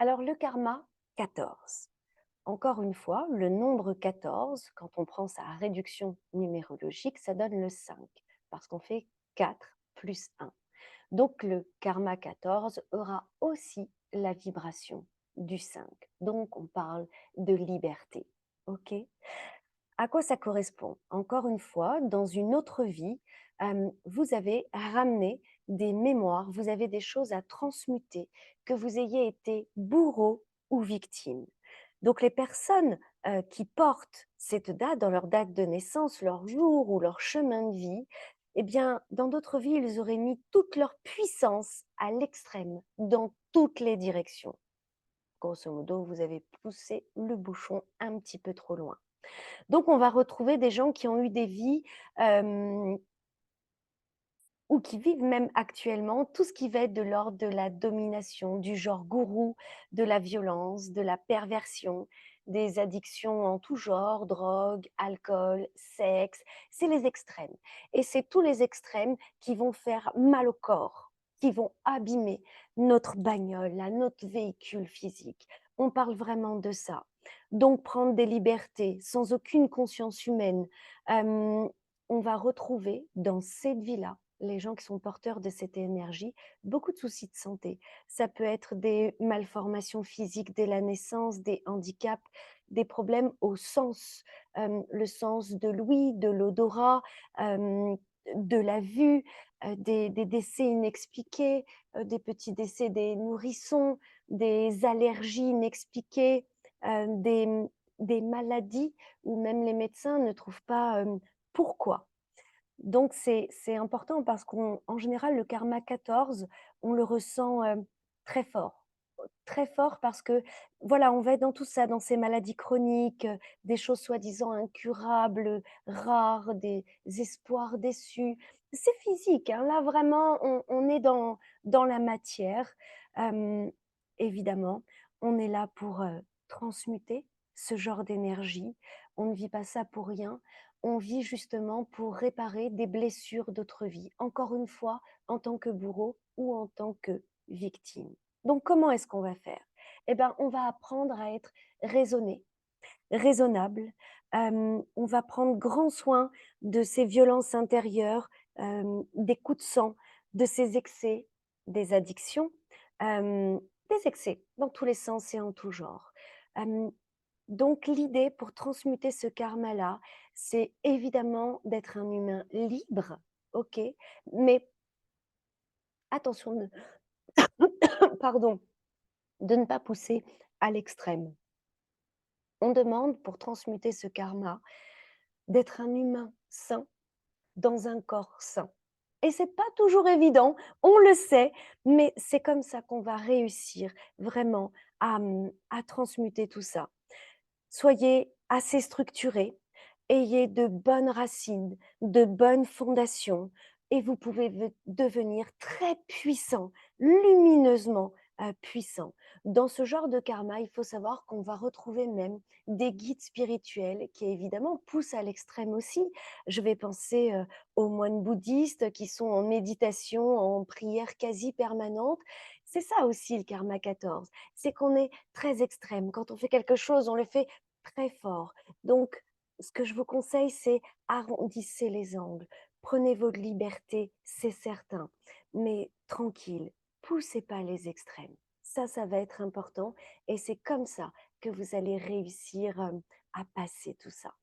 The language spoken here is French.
Alors le karma 14. Encore une fois, le nombre 14, quand on prend sa réduction numérologique, ça donne le 5, parce qu'on fait 4 plus 1. Donc le karma 14 aura aussi la vibration du 5. Donc on parle de liberté. OK? À quoi ça correspond? Encore une fois, dans une autre vie, vous avez ramené des mémoires, vous avez des choses à transmuter, que vous ayez été bourreau ou victime. Donc les personnes, qui portent cette date dans leur date de naissance, leur jour ou leur chemin de vie, eh bien, dans d'autres vies, ils auraient mis toute leur puissance à l'extrême, dans toutes les directions. Grosso modo, vous avez poussé le bouchon un petit peu trop loin. Donc on va retrouver des gens qui ont eu des vies, hem, ou qui vivent même actuellement tout ce qui va être de l'ordre de la domination, du genre gourou, de la violence, de la perversion, des addictions en tout genre, drogue, alcool, sexe. C'est les extrêmes et c'est tous les extrêmes qui vont faire mal au corps, qui vont abîmer notre bagnole, là, notre véhicule physique. On parle vraiment de ça. Donc prendre des libertés sans aucune conscience humaine, hem, on va retrouver dans cette vie-là, les gens qui sont porteurs de cette énergie, beaucoup de soucis de santé. Ça peut être des malformations physiques dès la naissance, des handicaps, des problèmes au sens, le sens de l'ouïe, de l'odorat, hem, de la vue, des décès inexpliqués, des petits décès des nourrissons, des allergies inexpliquées, des maladies où même les médecins ne trouvent pas, pourquoi. Donc c'est important parce qu'en général, le karma 14, on le ressent, très fort parce que, voilà, on va être dans tout ça, dans ces maladies chroniques, des choses soi-disant incurables, rares, des espoirs déçus. C'est physique, hein, là vraiment on est dans la matière. Hem, Évidemment, on est là pour, transmuter ce genre d'énergie. On ne vit pas ça pour rien. On vit justement pour réparer des blessures d'autres vies, encore une fois, en tant que bourreau ou en tant que victime. Donc comment est-ce qu'on va faire? Eh ben, on va apprendre à être raisonné, raisonnable. On va prendre grand soin de ces violences intérieures, des coups de sang, de ces excès, des addictions, hem, des excès dans tous les sens et en tout genre. Hem, donc l'idée pour transmuter ce karma-là, c'est évidemment d'être un humain libre, OK, mais attention de pardon, de ne pas pousser à l'extrême. On demande pour transmuter ce karma d'être un humain sain dans un corps sain. Et c'est pas toujours évident, on le sait, mais c'est comme ça qu'on va réussir vraiment à transmuter tout ça. Soyez assez structurés, ayez de bonnes racines, de bonnes fondations et vous pouvez devenir très puissant, lumineusement puissant. Dans ce genre de karma, il faut savoir qu'on va retrouver même des guides spirituels qui évidemment poussent à l'extrême aussi. Je vais penser aux moines bouddhistes qui sont en méditation, en prière quasi permanente. C'est ça aussi le karma 14, c'est qu'on est très extrême. Quand on fait quelque chose, on le fait très fort. Donc, ce que je vous conseille, c'est arrondissez les angles, prenez votre liberté, c'est certain, mais tranquille, poussez pas les extrêmes. Ça va être important et c'est comme ça que vous allez réussir, à passer tout ça.